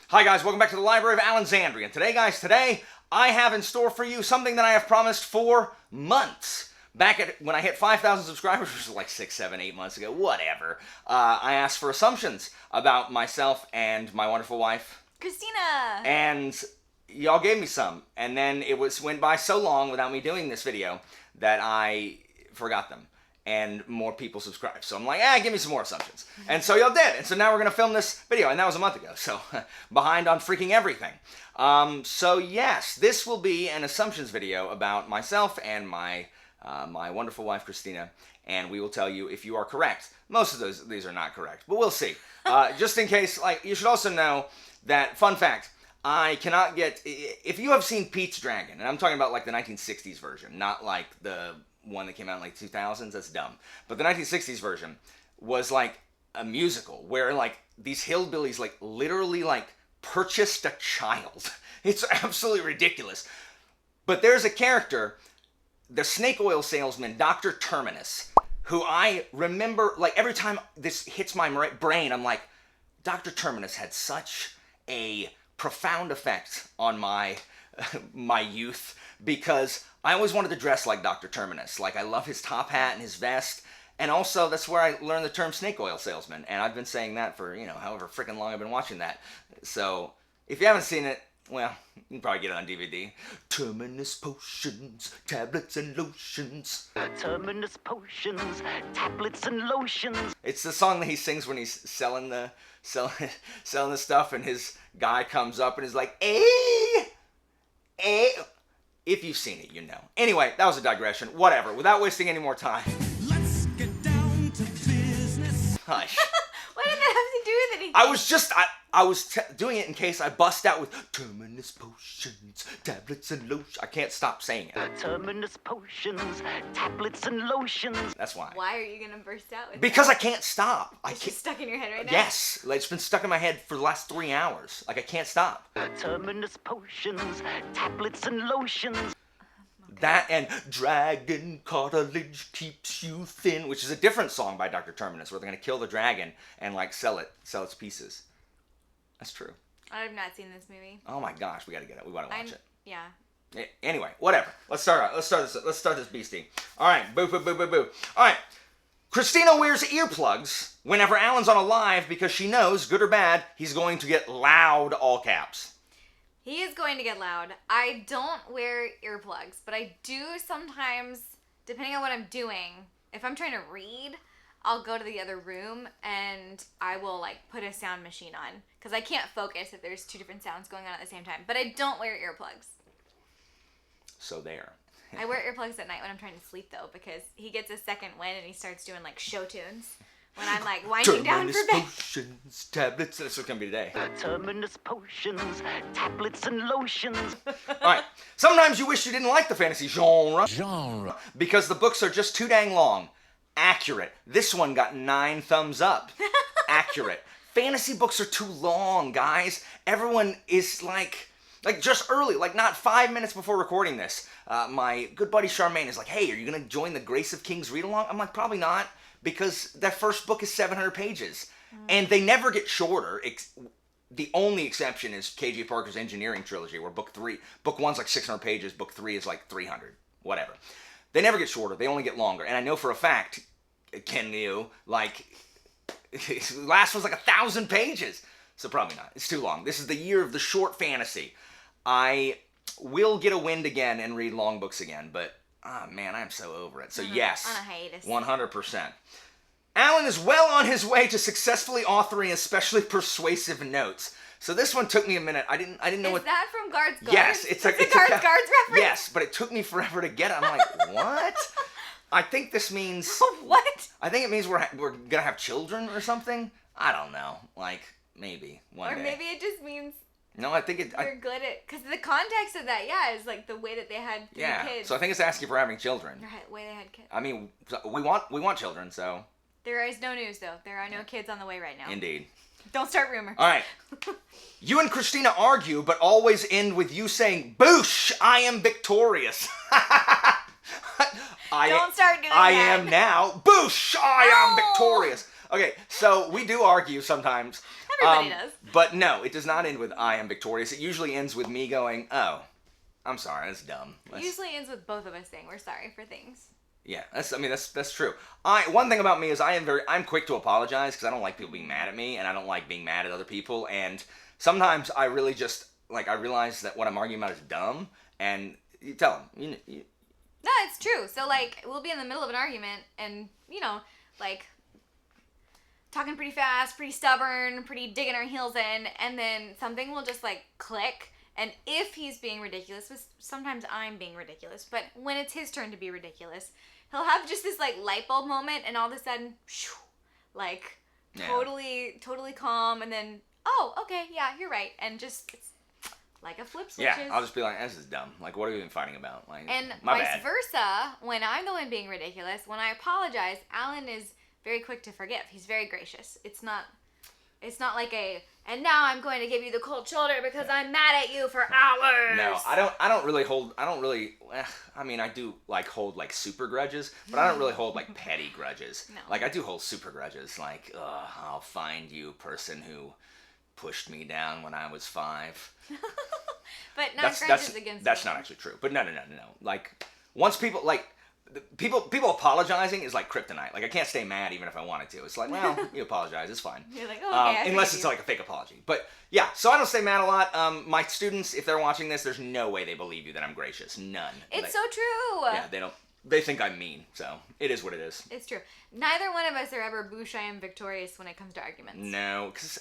Hi guys, welcome back to the Library of Alexandria. And today I have in store for you something that I have promised for months. When I hit 5,000 subscribers, which was like 6, 7, 8 months ago, whatever, I asked for assumptions about myself and my wonderful wife, Christina! And y'all gave me some. And then went by so long without me doing this video that I forgot them. And more people subscribed. So I'm like, give me some more assumptions. And so y'all did. And so now we're going to film this video. And that was a month ago. So behind on freaking everything. So yes, this will be an assumptions video about myself and my wonderful wife, Christina. And we will tell you if you are correct. Most of these are not correct. But we'll see. Just in case, you should also know that, fun fact, I cannot get, if you have seen Pete's Dragon, and I'm talking about the 1960s version, not the one that came out in 2000s, that's dumb. But the 1960s version was a musical where these hillbillies literally purchased a child. It's absolutely ridiculous. But there's a character, the snake oil salesman, Dr. Terminus, who I remember, every time this hits my brain, I'm like, Dr. Terminus had such a profound effect on my youth, because I always wanted to dress like Dr. Terminus. I love his top hat and his vest. And also, that's where I learned the term snake oil salesman. And I've been saying that for, however freaking long I've been watching that. So, if you haven't seen it, well, you can probably get it on DVD. Terminus potions, tablets and lotions. Terminus potions, tablets and lotions. It's the song that he sings when he's selling the stuff, and his guy comes up and is like, "Hey! If you've seen it, you know. Anyway, that was a digression. Whatever. Without wasting any more time. Let's get down to business. Hush. What did that have to do with anything? I was doing it in case I bust out with Terminus potions, tablets and lotions. I can't stop saying it. Terminus potions, tablets and lotions. That's why. Why are you gonna burst out with Because that? I can't stop. It's just stuck in your head right now? Yes. It's been stuck in my head for the last 3 hours. I can't stop. Terminus potions, tablets and lotions. That and Dragon Cartilage Keeps You Thin, which is a different song by Dr. Terminus, where they're going to kill the dragon and sell its pieces. That's true. I have not seen this movie. Oh my gosh, we got to get it. We got to watch it. Yeah. Anyway, whatever. Let's start this beastie. All right, boo, boo, boo, boo, boo. All right, Christina wears earplugs whenever Alan's on a live because she knows, good or bad, he's going to get loud, all caps. He is going to get loud. I don't wear earplugs, but I do sometimes, depending on what I'm doing, if I'm trying to read, I'll go to the other room and I will put a sound machine on because I can't focus if there's 2 different sounds going on at the same time. But I don't wear earplugs. So there. I wear earplugs at night when I'm trying to sleep though, because he gets a second wind and he starts doing show tunes. When I'm winding down for bed. Potions, tablets. That's what's gonna be today. Terminus potions, tablets and lotions. All right. Sometimes you wish you didn't like the fantasy genre because the books are just too dang long. Accurate. This one got 9 thumbs up. Accurate. Fantasy books are too long, guys. Everyone is just early, not 5 minutes before recording this. My good buddy Charmaine is like, "Hey, are you gonna join the Grace of Kings read along?" I'm like, probably not. Because that first book is 700 pages. And they never get shorter. The only exception is K.J. Parker's Engineering Trilogy, where book 1's 600 pages, book 3 is 300. Whatever. They never get shorter. They only get longer. And I know for a fact, Ken knew, last one's 1,000 pages. So probably not. It's too long. This is the year of the short fantasy. I will get a wind again and read long books again, but man, I'm so over it. So yes, on a hiatus. 100%. Alan is well on his way to successfully authoring especially persuasive notes. So this one took me a minute. I didn't know what. Is that from Guards? Yes, it's a Guards reference. Yes, but it took me forever to get it. I'm like, what? I think this means. What? I think it means we're gonna have children or something. I don't know. Maybe one day. Or maybe it just means. No, I think it. We're good at, because the context of that, is the way that they had 3 kids. So I think it's asking for having children. The way they had kids. I mean, we want children, so. There is no news though. There are no kids on the way right now. Indeed. Don't start rumors. All right. You and Christina argue, but always end with you saying, "Boosh! I am victorious." Don't start doing I that. am now. Boosh! I am victorious. Okay, so we do argue sometimes. I'm Everybody does. But no, it does not end with I am victorious. It usually ends with me going, oh, I'm sorry, that's dumb. It usually ends with both of us saying we're sorry for things. Yeah, that's true. One thing about me is I'm quick to apologize because I don't like people being mad at me, and I don't like being mad at other people, and sometimes I really just, I realize that what I'm arguing about is dumb, and you tell them, No, it's true. So, we'll be in the middle of an argument and, talking pretty fast, pretty stubborn, pretty digging our heels in, and then something will just, click. And if he's being ridiculous, which sometimes I'm being ridiculous, but when it's his turn to be ridiculous, he'll have just this, light bulb moment, and all of a sudden, totally calm, and then, oh, okay, yeah, you're right. And just, it's like a flip switches. Yeah, I'll just be like, this is dumb. What are we even fighting about? And my vice bad. versa, when I'm the one being ridiculous, when I apologize, Alan is very quick to forgive. He's very gracious. It's not like and now I'm going to give you the cold shoulder because I'm mad at you for hours. No, I don't really hold, I do hold super grudges, but I don't really hold petty grudges. No. I do hold super grudges, I'll find you, person who pushed me down when I was 5. But not grudges against That's me. not actually true. But no. Once people, people apologizing is like kryptonite. I can't stay mad even if I wanted to. It's well, you apologize, it's fine. You're like, oh, okay, unless it's a fake apology. But yeah, so I don't stay mad a lot. My students, if they're watching this, there's no way they believe you that I'm gracious. None. It's so true. Yeah, they don't. They think I'm mean. So it is what it is. It's true. Neither one of us are ever boosh, I am victorious when it comes to arguments. No, because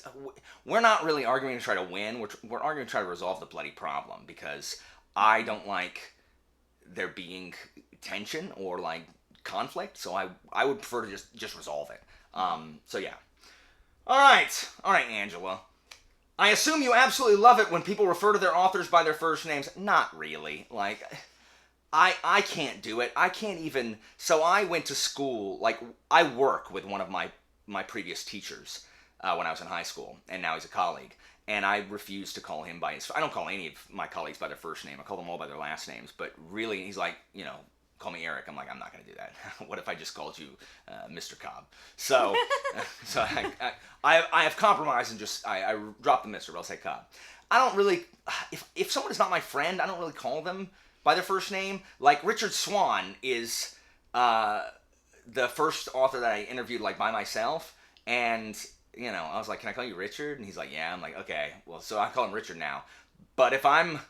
we're not really arguing to try to win. We're arguing to try to resolve the bloody problem because I don't like there being tension or conflict, so I would prefer to just resolve it. So yeah. All right, Angela. I assume you absolutely love it when people refer to their authors by their first names. Not really. I can't do it. I can't even. So I went to school. I work with one of my previous teachers when I was in high school, and now he's a colleague. And I refuse to call him by his. I don't call any of my colleagues by their first name. I call them all by their last names. But really, he's call me Eric. I'm I'm not going to do that. What if I just called you Mr. Cobb? So, I have compromised and I dropped the Mr., but I'll say Cobb. I don't really, if someone is not my friend, I don't really call them by their first name. Richard Swan is the first author that I interviewed by myself, and I was like, can I call you Richard? And he's like, yeah. I'm like, okay, well, so I call him Richard now. But if I'm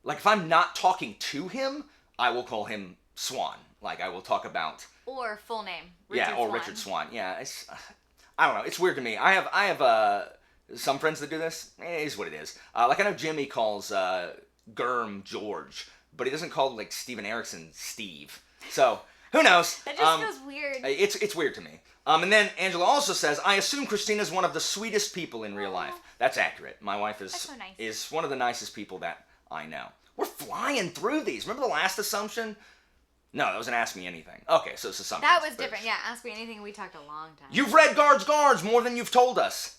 not talking to him, I will call him Swan. I will talk about... Or full name. Richard Swan. Yeah, I don't know. It's weird to me. I have some friends that do this. It is what it is. I know Jimmy calls Germ George, but he doesn't call Steven Erickson Steve. So, who knows? That just feels weird. It's weird to me. And then Angela also says, I assume Christina's one of the sweetest people in real life. That's accurate. My wife is one of the nicest people that I know. We're flying through these. Remember the last assumption? No, that was an Ask Me Anything. Okay, so it's assumption. That was different. Yeah, Ask Me Anything. We talked a long time. You've read Guards more than you've told us.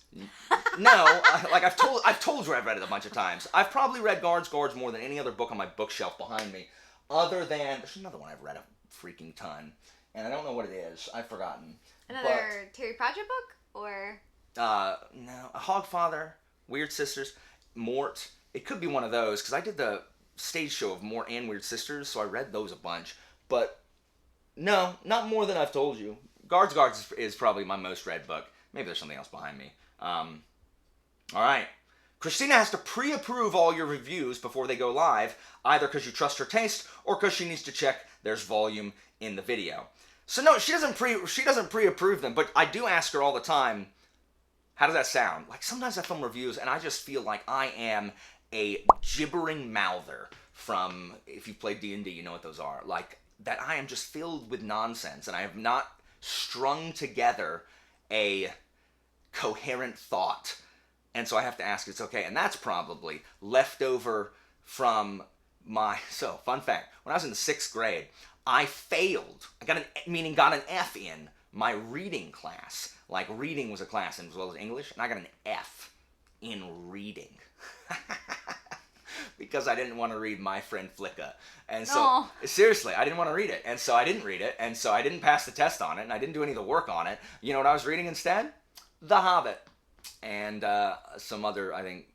No, I've told you I've read it a bunch of times. I've probably read Guards more than any other book on my bookshelf behind me, other than there's another one I've read a freaking ton, and I don't know what it is. I've forgotten. Another Terry Pratchett book, or no, A Hogfather, Weird Sisters, Mort. It could be one of those because I did the stage show of Mort and Weird Sisters, so I read those a bunch. But no, not more than I've told you. Guards is probably my most read book. Maybe there's something else behind me. All right. Christina has to pre-approve all your reviews before they go live, either because you trust her taste or because she needs to check there's volume in the video. So no, she doesn't pre-approve them, but I do ask her all the time, how does that sound? Sometimes I film reviews and I just feel like I am a gibbering mouther from, if you've played D&D, you know what those are. That I am just filled with nonsense and I have not strung together a coherent thought. And so I have to ask, it's okay. And that's probably left over from so fun fact, when I was in the 6th grade, I failed. I got an F in my reading class. Reading was a class as well as English, and I got an F in reading. Because I didn't want to read My Friend Flicka. And so, seriously, I didn't want to read it. And so I didn't read it. And so I didn't pass the test on it. And I didn't do any of the work on it. You know what I was reading instead? The Hobbit. and some other, I think,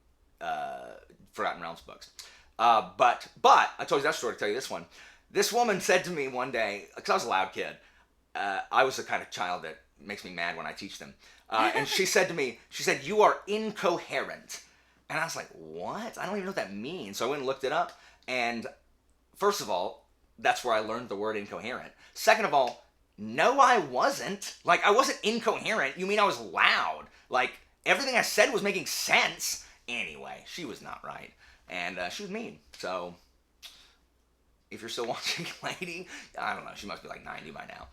Forgotten Realms books. But I told you that story to tell you this one. This woman said to me one day, because I was a loud kid, I was the kind of child that makes me mad when I teach them. And she said to me, "You are incoherent." And I was like, what? I don't even know what that means. So I went and looked it up. And first of all, that's where I learned the word incoherent. Second of all, no, I wasn't. Like, I wasn't incoherent. You mean I was loud. Like, everything I said was making sense. Anyway, she was not right. And she was mean. So, if you're still watching, lady, I don't know. She must be like 90 by now.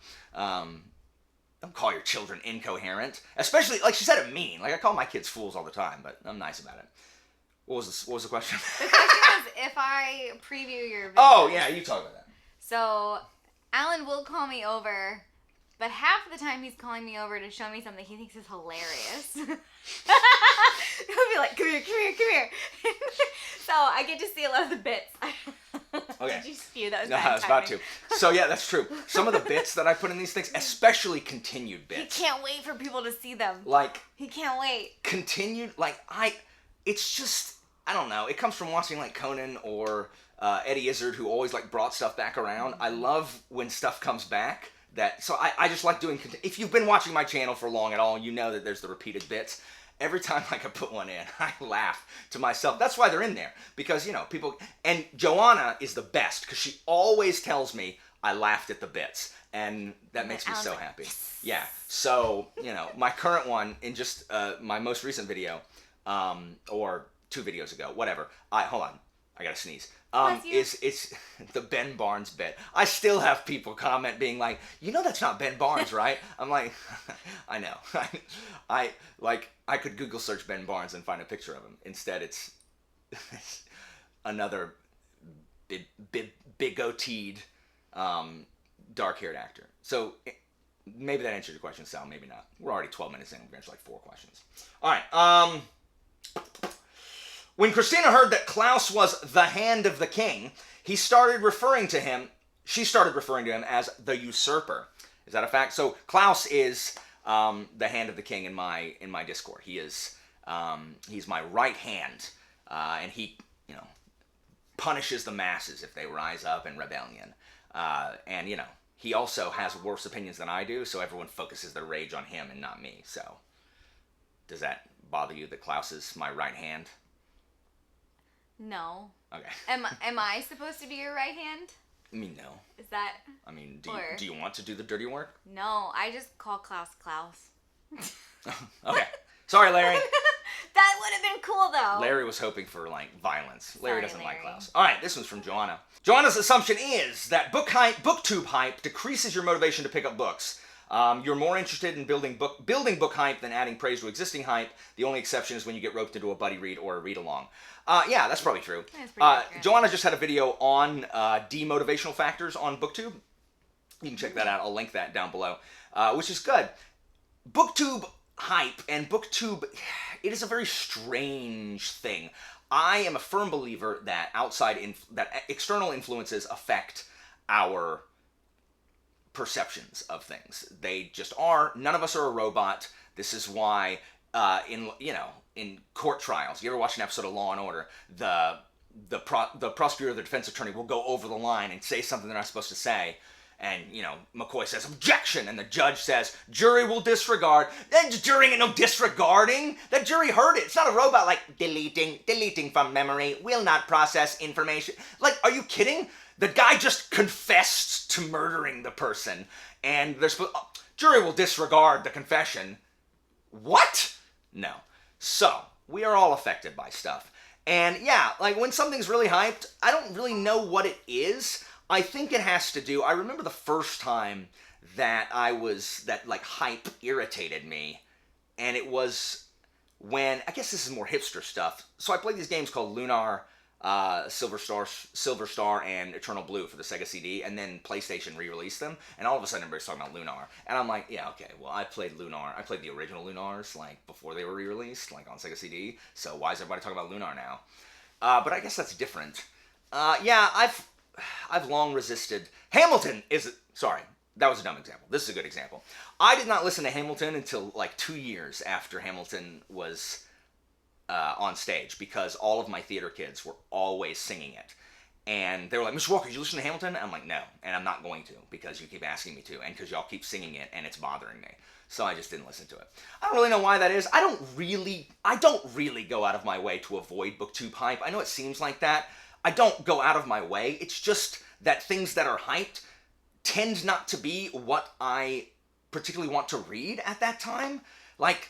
Don't call your children incoherent. Especially, like, she said it mean. Like, I call my kids fools all the time, but I'm nice about it. What was the question? The question was if I preview your video. Oh, yeah, you talk about that. So, Alan will call me over, but half of the time he's calling me over to show me something he thinks is hilarious. He'll be like, come here. So, I get to see a lot of the bits. Okay. Did you spew? That was No, bad I was about timing. to. So, yeah, that's true. Some of the bits that I put in these things, especially continued He bits. can't wait for people to see them. Like, He can't wait. continued, like, it's just, I don't know. It comes from watching, like, Conan or Eddie Izzard, who always, like, brought stuff back around. I love when stuff comes back. So I just like doing, if you've been watching my channel for long at all, you know that there's the repeated bits. Every time, like, I put one in, I laugh to myself. That's why they're in there. Because, you know, people, and Joanna is the best, because she always tells me I laughed at the bits. And that makes me so happy. Yeah. So, you know, my current one, in just my most recent video, or 2 videos ago, whatever. Hold on, I gotta sneeze. It's the Ben Barnes bit. I still have people comment being like, you know that's not Ben Barnes, right? I'm like, I know. I could Google search Ben Barnes and find a picture of him. Instead, it's another big goateed, dark-haired actor. So maybe that answered your question, Sal. Maybe not. We're already 12 minutes in. We've answered like 4 questions. All right. When Christina heard that Klaus was the hand of the king, she started referring to him as the usurper. Is that a fact? So Klaus is the hand of the king in my Discord. He is he's my right hand, and he, you know, punishes the masses if they rise up in rebellion. And, you know, he also has worse opinions than I do, so everyone focuses their rage on him and not me. So does that bother you that Klaus is my right hand? No. Okay. Am I supposed to be your right hand? I mean, no. Is that... I mean, do you want to do the dirty work? No, I just call Klaus. Okay. Sorry, Larry. That would have been cool, though. Larry was hoping for, like, violence. Larry doesn't like Larry. Klaus. All right, this one's from Joanna. Joanna's assumption is that booktube hype decreases your motivation to pick up books. You're more interested in building book hype than adding praise to existing hype. The only exception is when you get roped into a buddy read or a read-along. Yeah, that's probably true. That's pretty accurate. Joanna just had a video on demotivational factors on BookTube. You can check that out. I'll link that down below, which is good. BookTube hype and BookTube, it is a very strange thing. I am a firm believer that that external influences affect our perceptions of things. They just are. None of us are a robot. This is why in court trials, you ever watch an episode of Law and Order, the prosecutor or the defense attorney will go over the line and say something they're not supposed to say, and, you know, McCoy says, objection, and the judge says, jury will disregard. That jury ain't no disregarding. That jury heard it. It's not a robot like, deleting from memory, will not process information. Like, are you kidding? The guy just confessed to murdering the person, and they're supposed, jury will disregard the confession. What? No. So, we are all affected by stuff. And yeah, like when something's really hyped, I don't really know what it is. I think it has to do, I remember the first time that hype irritated me, and it was when, I guess this is more hipster stuff. So I played these games called Lunar, Silver Star, and Eternal Blue for the Sega CD, and then PlayStation re-released them, and all of a sudden everybody's talking about Lunar, and I'm like, yeah, okay, well, I played Lunar, I played the original Lunars, like, before they were re-released, like, on Sega CD, so why is everybody talking about Lunar now? But I guess that's different. Yeah, I've long resisted, that was a dumb example. This is a good example. I did not listen to Hamilton until like 2 years after Hamilton was on stage, because all of my theater kids were always singing it. And they were like, Mr. Walker, did you listen to Hamilton? I'm like, no, and I'm not going to, because you keep asking me to, and because y'all keep singing it, and it's bothering me. So I just didn't listen to it. I don't really know why that is. I don't really go out of my way to avoid booktube hype. I know it seems like that. I don't go out of my way. It's just that things that are hyped tend not to be what I particularly want to read at that time. Like,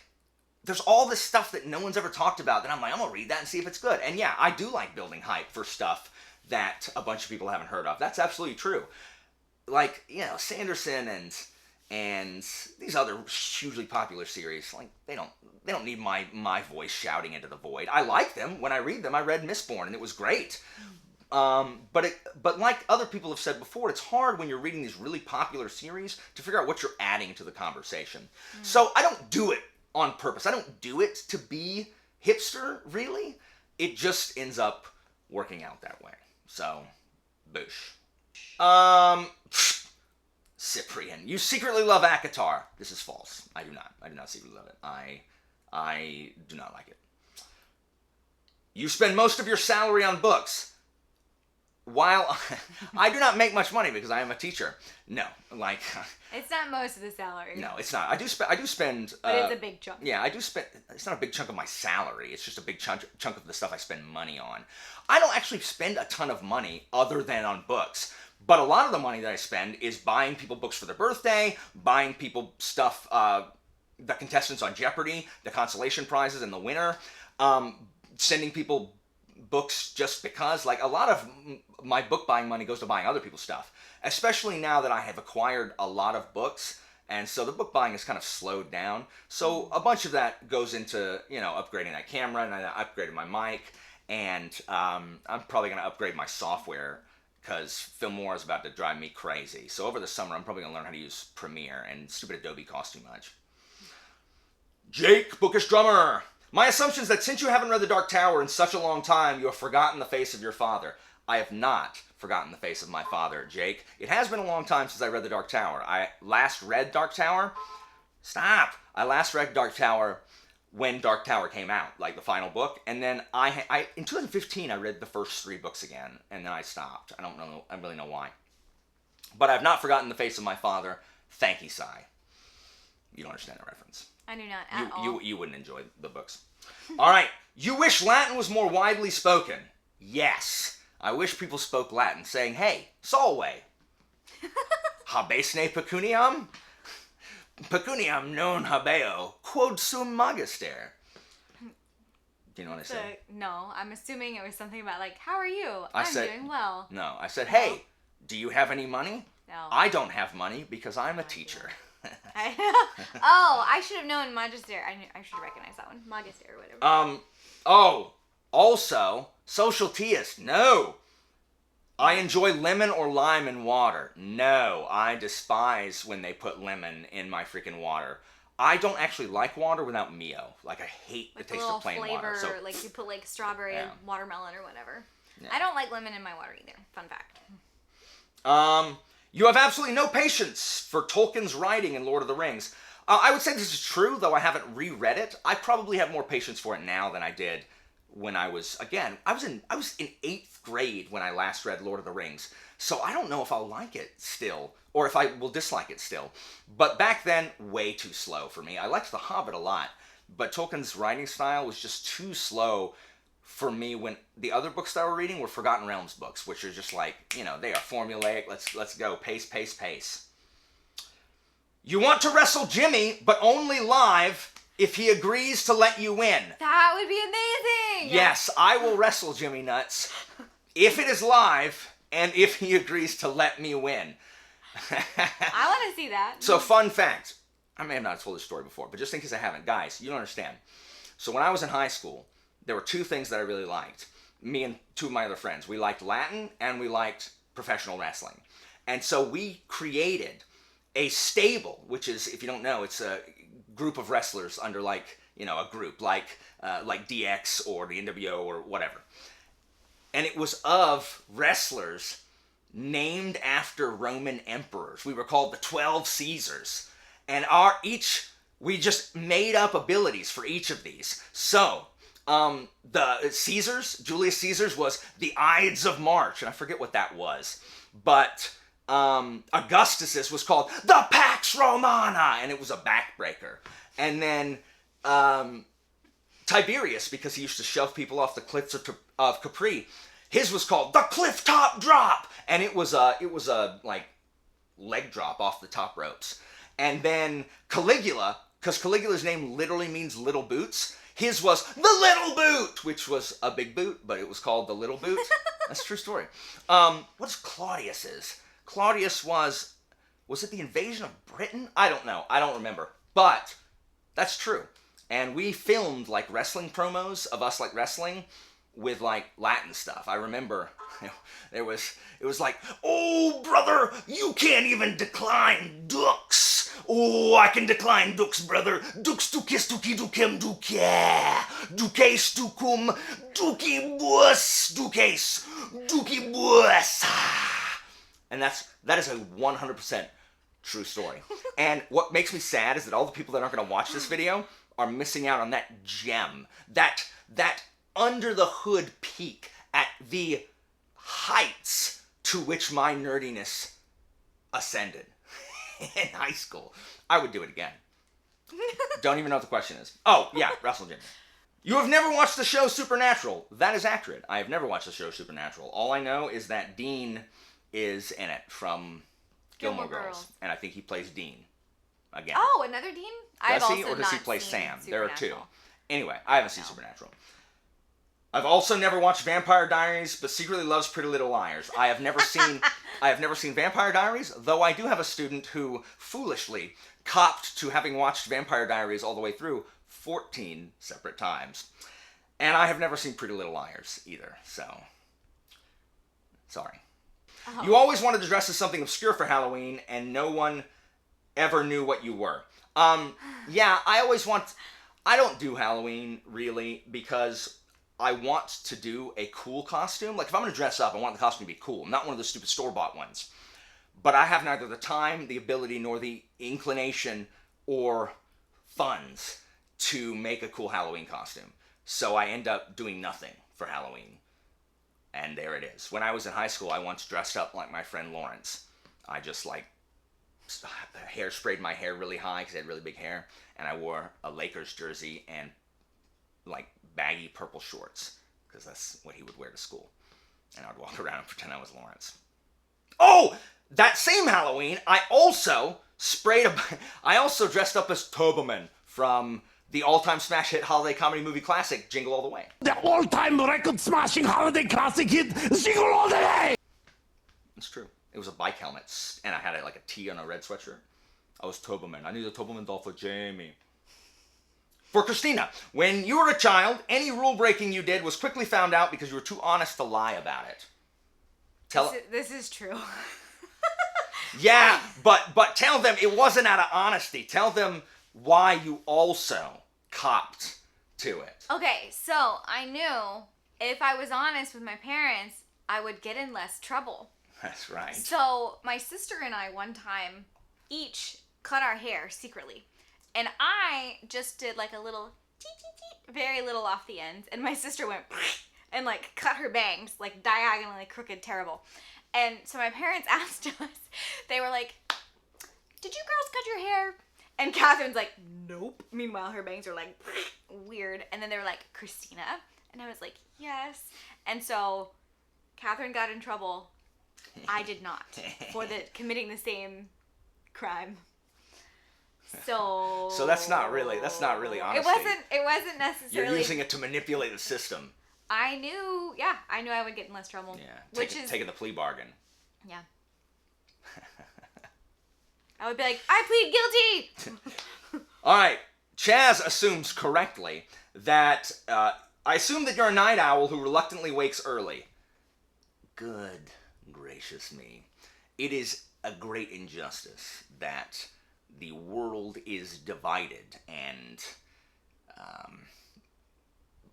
there's all this stuff that no one's ever talked about that I'm like, I'm gonna read that and see if it's good. And yeah, I do like building hype for stuff that a bunch of people haven't heard of. That's absolutely true. Like, you know, Sanderson and these other hugely popular series, like, they don't need my voice shouting into the void. I like them. When I read them, I read Mistborn and it was great. But like other people have said before, it's hard when you're reading these really popular series to figure out what you're adding to the conversation. So I don't do it on purpose. I don't do it to be hipster, really. It just ends up working out that way. So, boosh. Cyprian, you secretly love ACOTAR. This is false. I do not. I do not secretly love it. I do not like it. You spend most of your salary on books. While I do not make much money because I am a teacher. No, like It's not most of the salary. no, it's not. I do spend. But it's a big chunk. Yeah, I do spend. It's not a big chunk of my salary. It's just a big chunk of the stuff I spend money on. I don't actually spend a ton of money other than on books. But a lot of the money that I spend is buying people books for their birthday, buying people stuff, the contestants on Jeopardy, the consolation prizes in the winter, sending people books just because. Like, a lot of my book buying money goes to buying other people's stuff, especially now that I have acquired a lot of books, and so the book buying is kind of slowed down. So a bunch of that goes into, you know, upgrading that camera, and I upgraded my mic, and I'm probably going to upgrade my software because Filmora is about to drive me crazy. So over the summer, I'm probably going to learn how to use Premiere, and stupid Adobe costs too much. Jake, Bookish Drummer. My assumption is that since you haven't read The Dark Tower in such a long time, you have forgotten the face of your father. I have not forgotten the face of my father, Jake. It has been a long time since I read The Dark Tower. I last read Dark Tower. Stop! I last read Dark Tower when Dark Tower came out, like the final book, and then I in 2015 I read the first 3 books again, and then I stopped. I don't really know why. But I've not forgotten the face of my father. Thank you, Sai. You don't understand the reference. I do not at all. You wouldn't enjoy the books. All right. You wish Latin was more widely spoken. Yes. I wish people spoke Latin, saying, hey, Solway. Habesne pecuniam? Pecuniam non habeo, quod sum magister. Do you know what I said? No, I'm assuming it was something about, like, how are you? I I'm said, doing well. No, I said, hey, do you have any money? No. I don't have money because I'm a teacher. I should have known Magister. I should recognize that one. Magister or whatever. Also, social teist. No. I enjoy lemon or lime in water. No. I despise when they put lemon in my freaking water. I don't actually like water without Mio. Like, I hate the taste of plain flavor, water. So, like you put like strawberry, Yeah. watermelon, or whatever. Yeah. I don't like lemon in my water either. Fun fact. You have absolutely no patience for Tolkien's writing in Lord of the Rings. I would say this is true, though I haven't reread it. I probably have more patience for it now than I did when I was in 8th grade when I last read Lord of the Rings. So I don't know if I'll like it still, or if I will dislike it still. But back then, way too slow for me. I liked The Hobbit a lot, but Tolkien's writing style was just too slow for me when the other books that I were reading were Forgotten Realms books, which are just like, you know, they are formulaic. Let's go. Pace, pace, pace. You want to wrestle Jimmy, but only live if he agrees to let you win. That would be amazing! Yes, I will wrestle Jimmy Nuts if it is live and if he agrees to let me win. I want to see that. So, fun fact. I may have not told this story before, but just in case I haven't. Guys, you don't understand. So when I was in high school, there were 2 things that I really liked. Me and 2 of my other friends. We liked Latin and we liked professional wrestling. And so we created a stable, which is, if you don't know, it's a group of wrestlers under, like, you know, a group like DX or the NWO or whatever. And it was of wrestlers named after Roman emperors. We were called the 12 Caesars. And we just made up abilities for each of these. So, the Caesars, Julius Caesar's was the Ides of March, and I forget what that was. But Augustus's was called the Pax Romana, and it was a backbreaker. And then Tiberius, because he used to shove people off the cliffs of Capri, his was called the Cliff Top Drop, and it was a like leg drop off the top ropes. And then Caligula, because Caligula's name literally means little boots, his was the Little Boot, which was a big boot, but it was called the Little Boot. That's a true story. What's Claudius's? Claudius was it the invasion of Britain? I don't know. I don't remember. But that's true. And we filmed like wrestling promos of us like wrestling with like Latin stuff. I remember it was like, oh brother, you can't even decline dux. Oh, I can decline dux, brother. Dux ducis duci ducem duce. Duces ducum duci bus duces duci bus. And that is a 100% true story. And what makes me sad is that all the people that aren't going to watch this video are missing out on that gem, that under the hood peek at the heights to which my nerdiness ascended in high school. I would do it again. Don't even know what the question is. Oh, yeah, Wrestle Jimmy. You have never watched the show Supernatural. That is accurate. I have never watched the show Supernatural. All I know is that Dean is in it from Gilmore Girls. And I think he plays Dean again. Oh, another Dean? Does he, or does he play Sam? There are two. Anyway, I haven't seen Supernatural. I've also never watched Vampire Diaries, but secretly loves Pretty Little Liars. I have never seen Vampire Diaries, though I do have a student who foolishly copped to having watched Vampire Diaries all the way through 14 separate times. And I have never seen Pretty Little Liars either, so sorry. Oh. You always wanted to dress as something obscure for Halloween, and no one ever knew what you were. Yeah, I don't do Halloween, really, because I want to do a cool costume. Like, if I'm going to dress up, I want the costume to be cool, not one of those stupid store-bought ones. But I have neither the time, the ability, nor the inclination or funds to make a cool Halloween costume. So I end up doing nothing for Halloween. And there it is. When I was in high school, I once dressed up like my friend Lawrence. I just, like, hairsprayed my hair really high because I had really big hair. And I wore a Lakers jersey and, like, baggy purple shorts, because that's what he would wear to school. And I'd walk around and pretend I was Lawrence. Oh! That same Halloween, I also dressed up as Turboman from the all-time smash hit holiday comedy movie classic, Jingle All the Way. The all-time record-smashing holiday classic hit, Jingle All the Way! It's true. It was a bike helmet, and I had a T on a red sweatshirt. I was Turboman. I need a Turboman doll for Jamie. For Christina, when you were a child, any rule breaking you did was quickly found out because you were too honest to lie about it. This is true. Yeah, but tell them it wasn't out of honesty. Tell them why you also copped to it. Okay, so I knew if I was honest with my parents, I would get in less trouble. That's right. So my sister and I one time each cut our hair secretly. And I just did like a little teet, very little off the ends. And my sister went and like cut her bangs, like diagonally crooked, terrible. And so my parents asked us, they were like, did you girls cut your hair? And Catherine's like, nope. Meanwhile, her bangs are like weird. And then they were like, Christina? And I was like, yes. And so Catherine got in trouble. I did not for committing the same crime. So that's not really honesty. It wasn't necessarily. You're using it to manipulate the system. I knew I would get in less trouble. Yeah, taking the plea bargain. Yeah. I would be like, I plead guilty. All right, Chaz assumes correctly that I assume that you're a night owl who reluctantly wakes early. Good gracious me. It is a great injustice that the world is divided and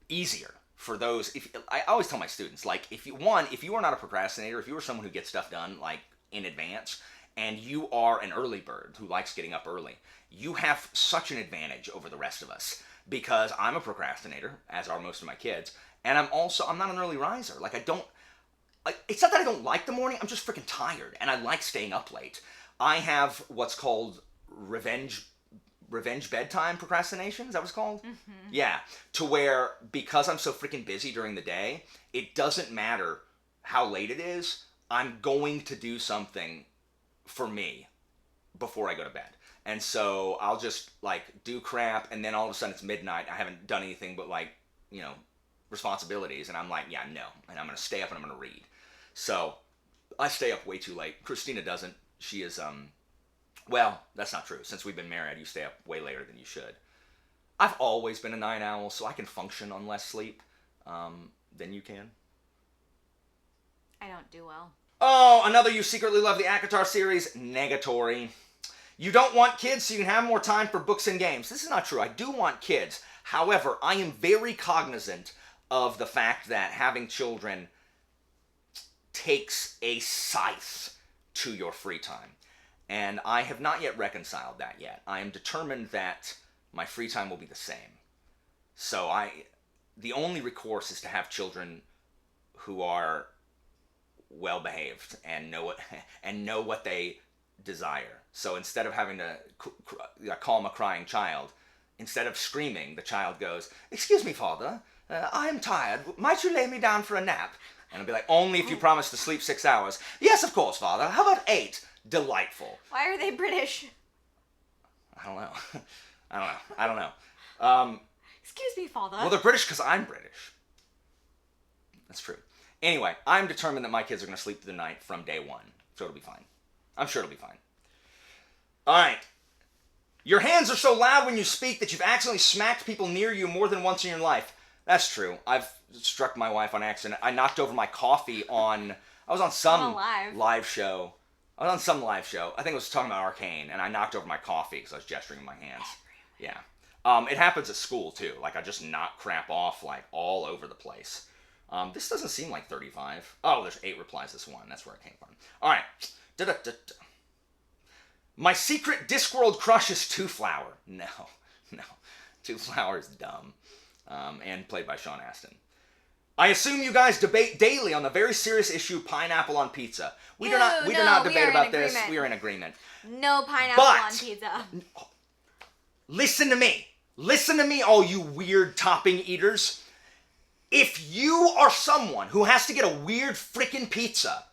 easier for those, I always tell my students, like, if you are not a procrastinator, if you are someone who gets stuff done, like, in advance, and you are an early bird who likes getting up early, you have such an advantage over the rest of us, because I'm a procrastinator, as are most of my kids, and I'm not an early riser. Like, it's not that I don't like the morning, I'm just freaking tired, and I like staying up late. I have what's called revenge bedtime procrastination. Is that what it's called? Mm-hmm. Yeah. To where, because I'm so freaking busy during the day, it doesn't matter how late it is, I'm going to do something for me before I go to bed. And so I'll just, like, do crap, and then all of a sudden it's midnight, I haven't done anything but, like, you know, responsibilities, and I'm like, yeah, no. And I'm going to stay up and I'm going to read. So I stay up way too late. Christina doesn't. She is, well, that's not true. Since we've been married, you stay up way later than you should. I've always been a night owl, so I can function on less sleep than you can. I don't do well. Oh, another you secretly love the ACOTAR series, negatory. You don't want kids so you can have more time for books and games. This is not true. I do want kids. However, I am very cognizant of the fact that having children takes a scythe to your free time. And I have not yet reconciled that yet. I am determined that my free time will be the same. So the only recourse is to have children who are well behaved and know what they desire. So instead of having to calm a crying child, instead of screaming, the child goes, "Excuse me, father, I am tired. Might you lay me down for a nap?" And I'll be like, "Only if you promise to sleep 6 hours." "Yes, of course, father. How about 8? Delightful. Why are they British? I don't know. Excuse me, father. Well, they're British because I'm British. That's true. Anyway, I'm determined that my kids are going to sleep through the night from day one. So it'll be fine. I'm sure it'll be fine. All right. Your hands are so loud when you speak that you've accidentally smacked people near you more than once in your life. That's true. I've struck my wife on accident. I knocked over my coffee I was on some live show. I was on some live show. I think it was talking about Arcane, and I knocked over my coffee because I was gesturing with my hands. Yeah. It happens at school, too. Like, I just knock crap off, like, all over the place. This doesn't seem like 35. Oh, there's 8 replies this one. That's where it came from. All right. Da-da-da-da. My secret Discworld crush is Two Flower. No. Two Flower is dumb. And played by Sean Astin. I assume you guys debate daily on the very serious issue pineapple on pizza. We do not debate about this. We are in agreement. No pineapple on pizza. Listen to me. Listen to me, all you weird topping eaters. If you are someone who has to get a weird frickin' pizza,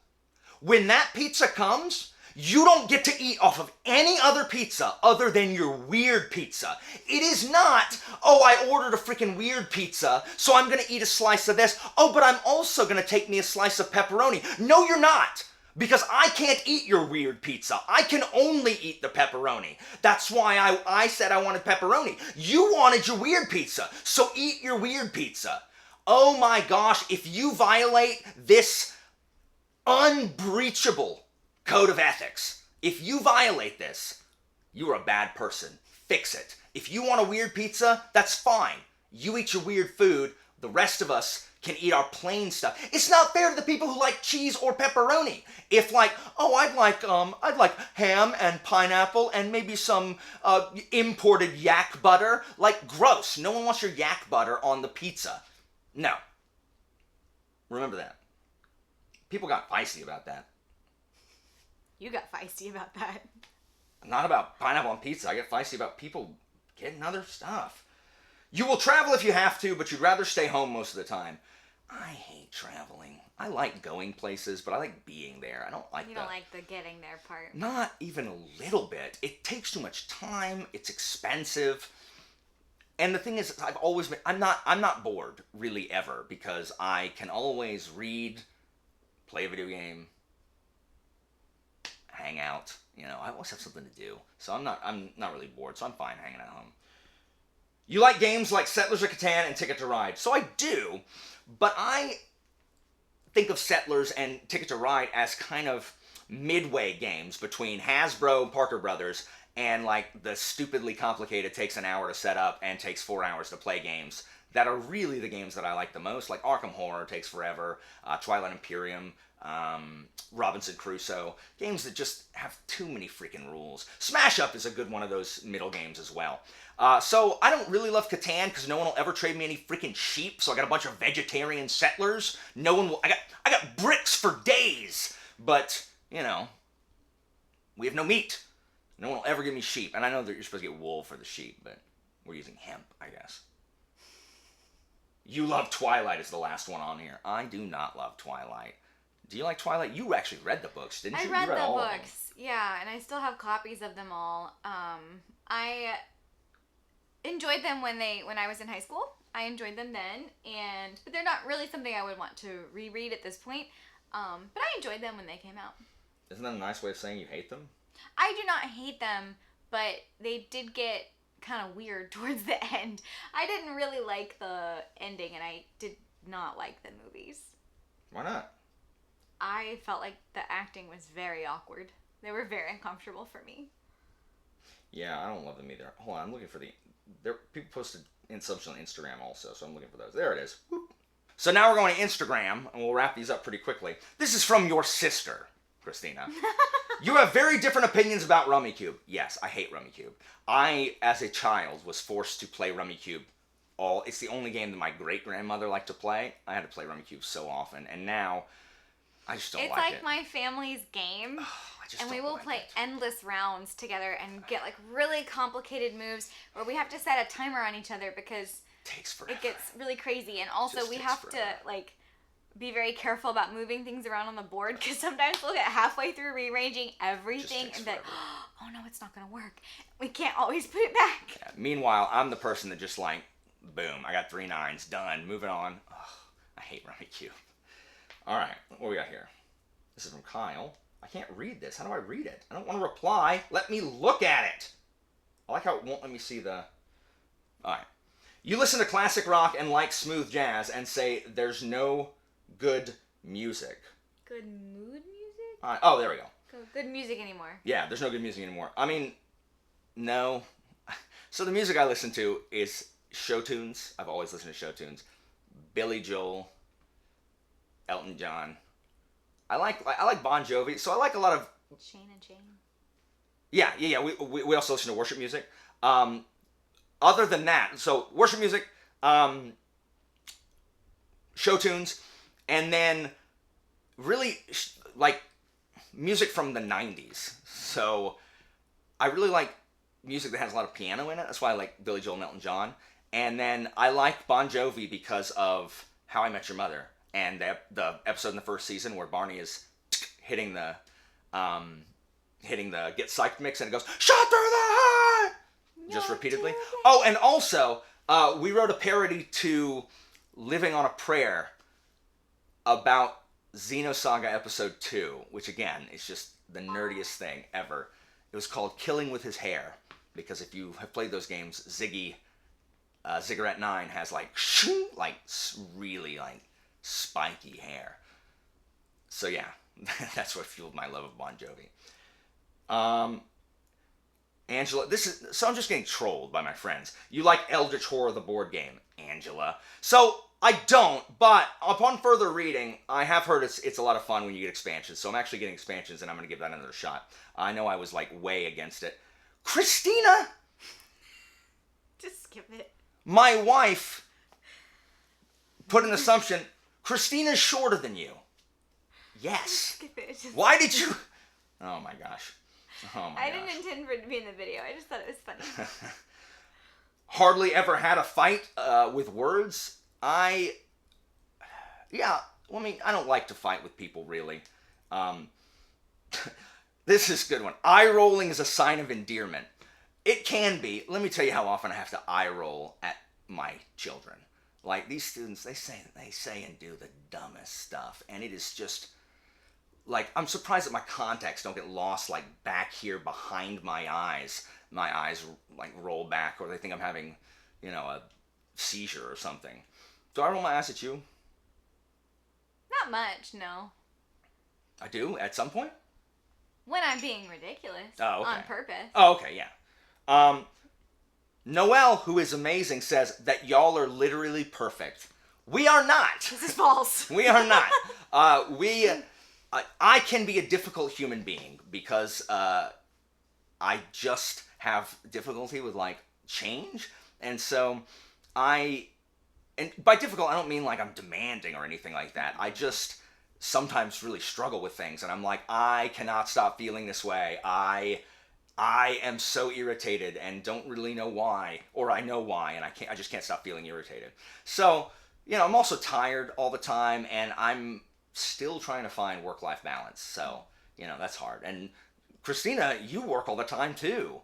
when that pizza comes, you don't get to eat off of any other pizza other than your weird pizza. It is not, "Oh, I ordered a freaking weird pizza, so I'm gonna eat a slice of this. Oh, but I'm also gonna take me a slice of pepperoni." No, you're not. Because I can't eat your weird pizza. I can only eat the pepperoni. That's why I said I wanted pepperoni. You wanted your weird pizza, so eat your weird pizza. Oh my gosh, if you violate this unbreachable code of ethics, if you violate this, you are a bad person. Fix it. If you want a weird pizza, that's fine. You eat your weird food. The rest of us can eat our plain stuff. It's not fair to the people who like cheese or pepperoni. If like, "Oh, I'd like ham and pineapple and maybe some imported yak butter." Like, gross. No one wants your yak butter on the pizza. No. Remember that. People got feisty about that. You got feisty about that. Not about pineapple on pizza. I get feisty about people getting other stuff. You will travel if you have to, but you'd rather stay home most of the time. I hate traveling. I like going places, but I like being there. I don't like You don't like the getting there part. Not even a little bit. It takes too much time. It's expensive. And the thing is, I'm not bored really ever, because I can always read, play a video game, hang out. You know, I always have something to do. So I'm not really bored, so I'm fine hanging at home. You like games like Settlers of Catan and Ticket to Ride. So I do, but I think of Settlers and Ticket to Ride as kind of midway games between Hasbro, Parker Brothers, and like the stupidly complicated takes an hour to set up and takes 4 hours to play games that are really the games that I like the most. Like Arkham Horror takes forever, Twilight Imperium, Robinson Crusoe, games that just have too many freaking rules. Smash Up is a good one of those middle games as well. So I don't really love Catan because no one will ever trade me any freaking sheep. So I got a bunch of vegetarian settlers. No one will. I got bricks for days, but you know, we have no meat. No one will ever give me sheep. And I know that you're supposed to get wool for the sheep, but we're using hemp, I guess. You love Twilight is the last one on here. I do not love Twilight. Do you like Twilight? You actually read the books, didn't you? I read You the all of them. books, yeah, and I still have copies of them all. I enjoyed them when I was in high school. I enjoyed them then, but they're not really something I would want to reread at this point. But I enjoyed them when they came out. Isn't that a nice way of saying you hate them? I do not hate them, but they did get kind of weird towards the end. I didn't really like the ending, and I did not like the movies. Why not? I felt like the acting was very awkward. They were very uncomfortable for me. Yeah, I don't love them either. Hold on, I'm looking for people posted something on Instagram also, so I'm looking for those. There it is. Whoop. So now we're going to Instagram, and we'll wrap these up pretty quickly. This is from your sister, Christina. You have very different opinions about Rummikub. Yes, I hate Rummikub. I, as a child, was forced to play Rummikub. It's the only game that my great-grandmother liked to play. I had to play Rummikub so often, and now I just don't like it. It's like my family's game, and we will play it. endless rounds together and get like really complicated moves where we have to set a timer on each other because Takes forever. it gets really crazy. And also Just we takes have forever. to like be very careful about moving things around on the board because sometimes we'll get halfway through rearranging everything takes and be like, forever. oh no, it's not gonna work. We can't always put it back. Yeah. Meanwhile, I'm the person that just like, boom, I got 3 9s, done, moving on. Ugh, I hate Rummikub. All right, what we got here? This is from Kyle. I can't read this. How do I read it? I don't want to reply. Let me look at it. I like how it won't let me see the... All right. You listen to classic rock and like smooth jazz and say there's no good music. Good mood music? Oh, there we go. Good music anymore. Yeah, there's no good music anymore. I mean, no. So the music I listen to is show tunes. I've always listened to show tunes. Billy Joel, Elton John. I like Bon Jovi, so I like a lot of... Shane and Shane. Yeah. We also listen to worship music. Other than that, so worship music, show tunes, and then really like music from the 90s. So I really like music that has a lot of piano in it. That's why I like Billy Joel and Elton John. And then I like Bon Jovi because of How I Met Your Mother. And the episode in the first season where Barney is hitting the Get Psyched mix and it goes, shut through the heart! Just repeatedly. Oh, and also, we wrote a parody to Living on a Prayer about Xenosaga Episode 2, which again, is just the nerdiest thing ever. It was called Killing with His Hair, because if you have played those games, Ziggurat 9 has like really like spiky hair. So yeah, that's what fueled my love of Bon Jovi. Angela, so I'm just getting trolled by my friends. You like Eldritch Horror, the board game, Angela. So I don't, but upon further reading, I have heard it's a lot of fun when you get expansions. So I'm actually getting expansions, and I'm going to give that another shot. I know I was like way against it. Christina, Just skip it. my wife, put an assumption. Christina's shorter than you. Yes. Skip it. Just... Why did you? Oh my gosh. Oh my I gosh. didn't intend for it to be in the video. I just thought it was funny. Hardly ever had a fight with words. I don't like to fight with people, really. This is a good one. Eye-rolling is a sign of endearment. It can be. Let me tell you how often I have to eye-roll at my children. Like, these students, they say and do the dumbest stuff, and it is just... Like, I'm surprised that my contacts don't get lost, like, back here behind my eyes. My eyes, like, roll back, or they think I'm having, a seizure or something. Do I roll my eyes at you? Not much, no. I do, at some point? When I'm being ridiculous. Oh, okay. On purpose. Oh, okay, yeah. Noelle, who is amazing, says that y'all are literally perfect. We are not. This is false. We are not. I can be a difficult human being because I just have difficulty with like change, and so and by difficult I don't mean like I'm demanding or anything like that. I just sometimes really struggle with things, and I'm like, I cannot stop feeling this way. I am so irritated and don't really know why, or I know why, and I just can't stop feeling irritated. So, you know, I'm also tired all the time, and I'm still trying to find work-life balance. So, you know, that's hard. And Christina, you work all the time too.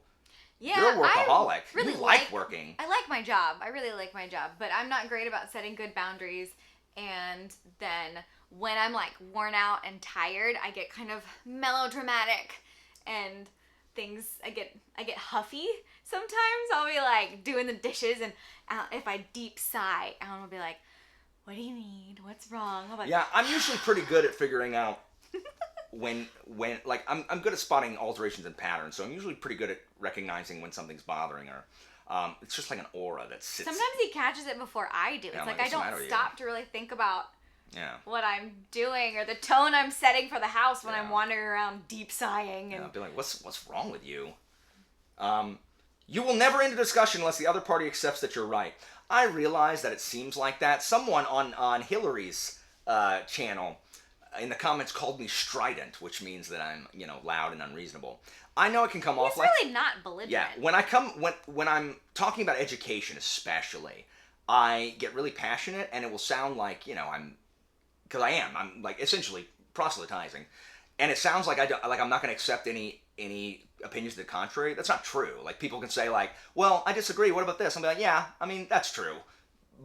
Yeah, you're a workaholic. I really you like working. I like my job. I really like my job, but I'm not great about setting good boundaries. And then when I'm like worn out and tired, I get kind of melodramatic and I get huffy sometimes. I'll be like doing the dishes, and if I deep sigh, Alan will be like, what do you need? What's wrong? I'm like, yeah, I'm usually pretty good at figuring out when like I'm good at spotting alterations and patterns, so I'm usually pretty good at recognizing when something's bothering her. It's just like an aura that sits. Sometimes he catches it before I do. Yeah, it's like what's I the matter don't with stop to really think about what Yeah. I'm doing or the tone I'm setting for the house when Yeah. I'm wandering around deep sighing. And I'll be like, what's wrong with you? You will never end a discussion unless the other party accepts that you're right. I realize that it seems like that. Someone on Hillary's channel in the comments called me strident, which means that I'm, you know, loud and unreasonable. I know it can come off He's like really not belligerent. yeah. When I'm talking about education, especially, I get really passionate, and it will sound like, you know, I'm like essentially proselytizing, and it sounds like I'm not going to accept any opinions to the contrary. That's not true. Like, people can say like, well, I disagree. What about this? I'm like, yeah, I mean, that's true,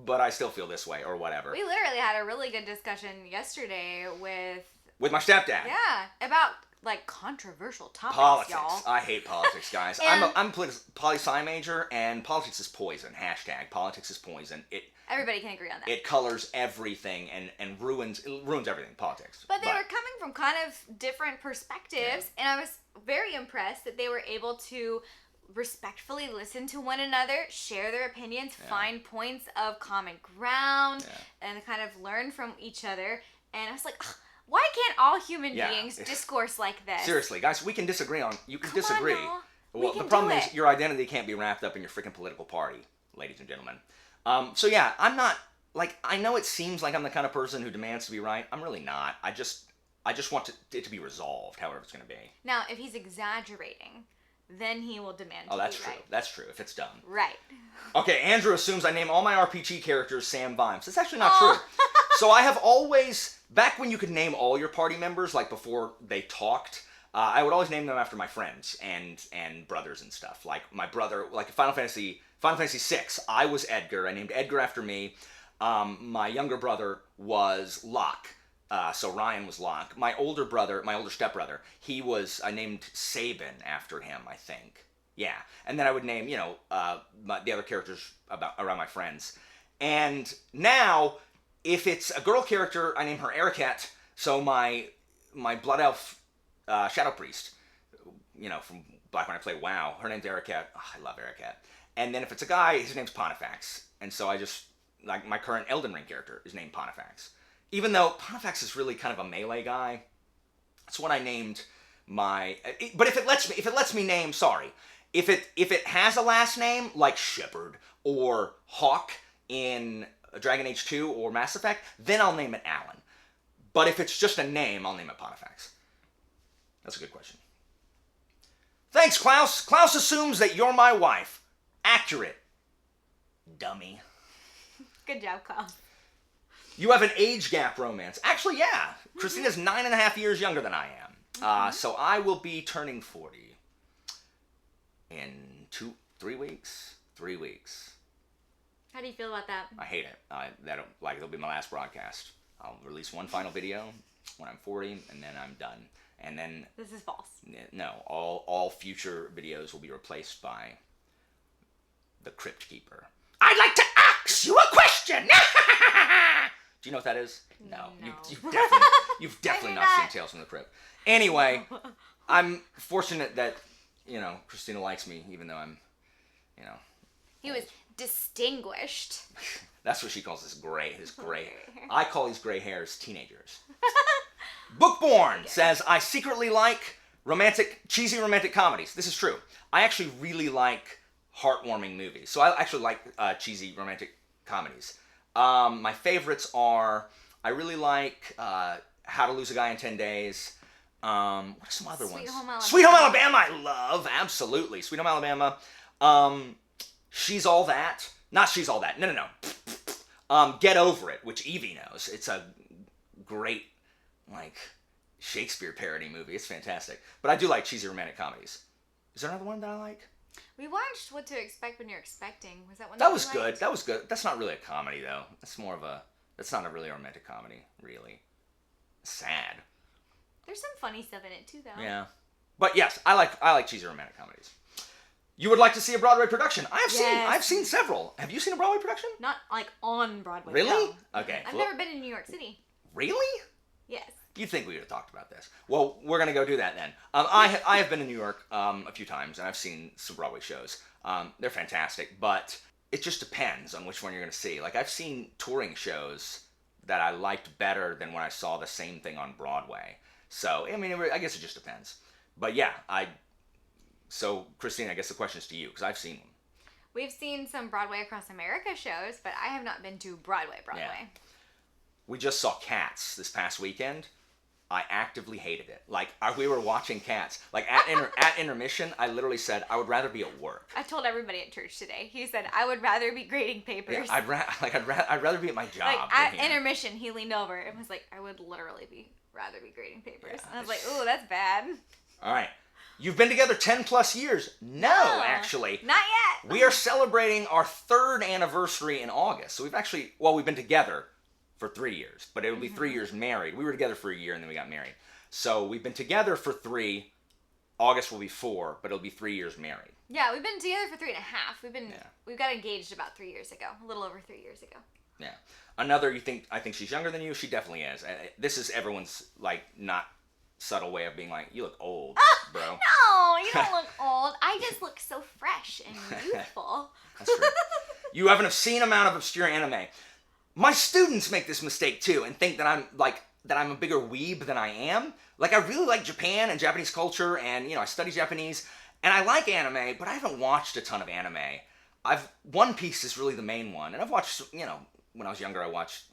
but I still feel this way or whatever. We literally had a really good discussion yesterday with my stepdad. Yeah, about like controversial topics, Politics. y'all. I hate politics, guys. And I'm a poli-sci major, and politics is poison. Hashtag politics is poison. Everybody can agree on that. It colors everything and ruins everything. Politics. But they were coming from kind of different perspectives, and I was very impressed that they were able to respectfully listen to one another, share their opinions, find points of common ground, and kind of learn from each other. And I was like, ugh, why can't all human beings discourse like this? Seriously, guys, we can disagree you can disagree. On, well, we the can problem do is it. your identity can't be wrapped up in your freaking political party, ladies and gentlemen. So yeah, I'm not, like, I know it seems like I'm the kind of person who demands to be right. I'm really not. I just want it to be resolved, however it's going to be. Now, if he's exaggerating, then he will demand to that's be true. right. That's true, if it's done. Right. Okay, Andrew assumes I name all my RPG characters Sam Vimes. That's actually not true. So I have always, back when you could name all your party members, like before they talked, I would always name them after my friends and brothers and stuff. Like my brother, like Final Fantasy VI, I was Edgar. I named Edgar after me. My younger brother was Locke. So Ryan was Locke. My older stepbrother, I named Sabin after him, I think. Yeah. And then I would name, you know, the other characters around my friends. And now, if it's a girl character, I name her Ericat. So my blood elf shadow priest, you know, from back when I played WoW, her name's Ericat. Oh, I love Ericat. And then if it's a guy, his name's Pontifex. And so I just, like, my current Elden Ring character is named Pontifex. Even though Pontifex is really kind of a melee guy, that's what I named my. But if it lets me name, sorry, if it has a last name like Shepard or Hawk in Dragon Age 2 or Mass Effect, then I'll name it Alan. But if it's just a name, I'll name it Pontifex. That's a good question. Thanks, Klaus. Klaus assumes that you're my wife. Accurate. Dummy. Good job, Klaus. You have an age gap romance. Actually, yeah. Christina's 9.5 years younger than I am. So I will be turning 40 in 3 weeks. 3 weeks. How do you feel about that? I hate it. It'll be my last broadcast. I'll release one final video when I'm 40, and then I'm done. And then This is false. no, all future videos will be replaced by the Crypt Keeper. I'd like to ask you a question. Do you know what that is? No. No. You've definitely not seen Tales from the Crypt. Anyway, I'm fortunate that, Christina likes me, even though I'm, He was distinguished. That's what she calls his gray hair. I call these gray hairs teenagers. Bookborn says, I secretly like cheesy romantic comedies. This is true. I actually really like heartwarming movies. So I actually like cheesy romantic comedies. My favorites are, I really like How to Lose a Guy in 10 Days. What are some other ones? Sweet Home Alabama, I love. Absolutely. Sweet Home Alabama. She's All That. Not She's All That. No. Get Over It, which Evie knows. It's a great, Shakespeare parody movie. It's fantastic. But I do like cheesy romantic comedies. Is there another one that I like? We watched What to Expect When You're Expecting. Was that one? That was good. That was good. That's not really a comedy, though. That's not a really romantic comedy, really. Sad. There's some funny stuff in it, too, though. Yeah. But yes, I like cheesy romantic comedies. You would like to see a Broadway production? I've seen several. Have you seen a Broadway production? Not on Broadway. Really? No. Okay. I've never been in New York City. Really? Yes. You'd think we would have talked about this. Well, we're gonna go do that then. I have been in New York a few times, and I've seen some Broadway shows. They're fantastic, but it just depends on which one you're gonna see. I've seen touring shows that I liked better than when I saw the same thing on Broadway. So I guess it just depends. But yeah, So, Christina, I guess the question is to you, because I've seen them. We've seen some Broadway Across America shows, but I have not been to Broadway. Yeah. We just saw Cats this past weekend. I actively hated it. We were watching Cats. At intermission, I literally said, I would rather be at work. I told everybody at church today. He said, I would rather be grading papers. Yeah, I'd rather be at my job. At intermission, he leaned over and was like, I would literally rather be grading papers. Yeah. And I was like, ooh, that's bad. All right. You've been together 10 plus years. No, actually. Not yet. We are celebrating our 3rd anniversary in August. So we've been together for 3 years, but it'll be 3 years married. We were together for a year and then we got married. So we've been together for 3. August will be 4, but it'll be 3 years married. Yeah, we've been together for 3.5. We got engaged about 3 years ago, a little over 3 years ago. Yeah. Another, I think she's younger than you. She definitely is. This is everyone's not subtle way of being you look old, bro. No, you don't look old. I just look so fresh and youthful. That's true. You have an obscene amount of obscure anime. My students make this mistake too and think that I'm a bigger weeb than I am. I really like Japan and Japanese culture, and I study Japanese, and I like anime, but I haven't watched a ton of anime. One Piece is really the main one, and I've watched, when I was younger, I watched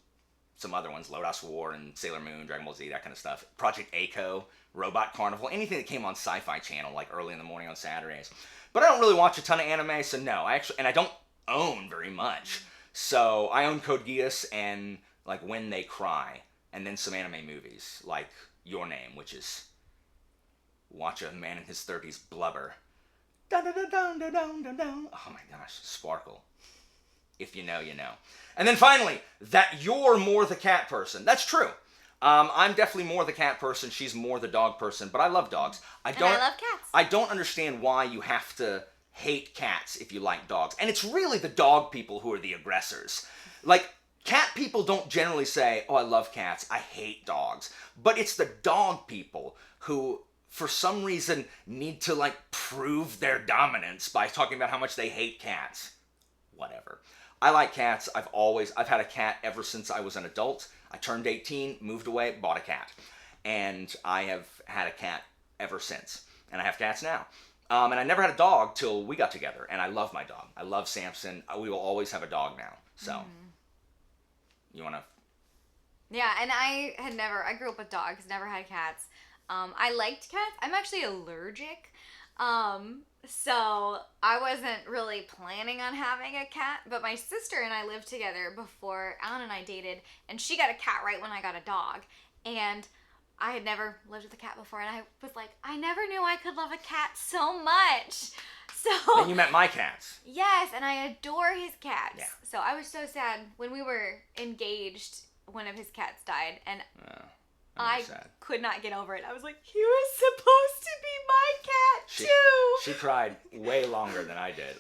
some other ones, Lotus War and Sailor Moon, Dragon Ball Z, that kind of stuff. Project A-ko, Robot Carnival, anything that came on Sci-Fi Channel early in the morning on Saturdays. But I don't really watch a ton of anime, so no, and I don't own very much. So I own Code Geass and When They Cry, and then some anime movies like Your Name, which is watch a man in his 30s blubber. Dun, dun, dun, dun, dun, dun, dun, dun. Oh my gosh, Sparkle. If you know, you know. And then finally, that you're more the cat person. That's true. I'm definitely more the cat person. She's more the dog person. But I love dogs. I love cats. I don't understand why you have to hate cats if you like dogs. And it's really the dog people who are the aggressors. Cat people don't generally say, oh, I love cats, I hate dogs. But it's the dog people who, for some reason, need to prove their dominance by talking about how much they hate cats. Whatever. I like cats. I've had a cat ever since I was an adult. I turned 18, moved away, bought a cat. And I have had a cat ever since. And I have cats now. And I never had a dog till we got together. And I love my dog. I love Samson. We will always have a dog now. So, you want to... Yeah, and I grew up with dogs, never had cats. I liked cats. I'm actually allergic. So I wasn't really planning on having a cat, but my sister and I lived together before Alan and I dated, and she got a cat right when I got a dog. And I had never lived with a cat before, and I was like, I never knew I could love a cat so much. So then you met my cats. Yes, and I adore his cats. Yeah. So I was so sad when we were engaged, one of his cats died, and I could not get over it. I was like, he was supposed to be my cat too. She cried way longer than I did.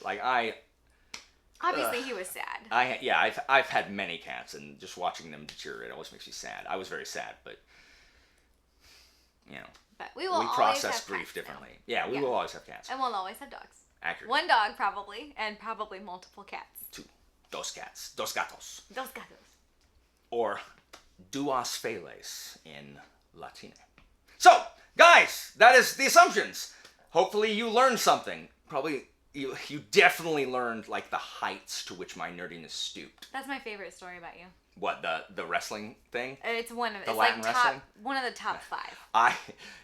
Obviously, he was sad. I've had many cats, and just watching them deteriorate always makes me sad. I was very sad, but But we will always process have grief cats differently. now. Yeah, we will always have cats. And we'll always have dogs. Accurate. One dog probably, and probably multiple cats. 2. Dos cats. Dos gatos. Dos gatos. Or duas feles in Latine. So, guys, that is the assumptions. Hopefully you learned something. Probably you definitely learned like the heights to which my nerdiness stooped. That's my favorite story about you. What, the wrestling thing? It's one of The it's Latin like wrestling? one of the top 5.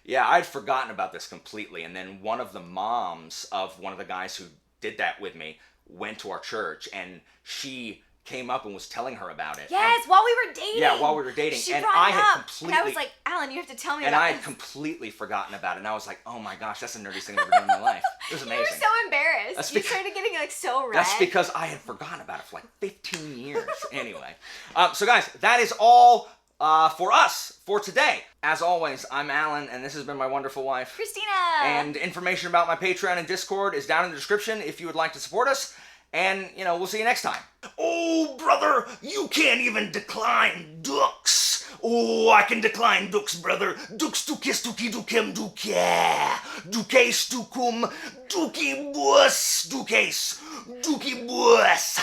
I'd forgotten about this completely, and then one of the moms of one of the guys who did that with me went to our church, and she came up and was telling her about it. Yes, while we were dating. Yeah, while we were dating. She and brought I it had up, completely and I was like, Alan, you have to tell me and about I this. had completely forgotten about it, and I was like, oh my gosh, that's the nerdiest thing I've ever done in my life. It was amazing. You were so embarrassed. That's You because- started getting like so red. That's because I had forgotten about it for like 15 years. Anyway. So guys, that is all for us for today. As always, I'm Alan, and this has been my wonderful wife, Christina. And information about my Patreon and Discord is down in the description if you would like to support us. And, we'll see you next time. Oh, brother, you can't even decline dukes. Oh, I can decline dukes, brother. Dukes dukes duki dukem duke. Dukes dukum duki bus dukes. Duki bus.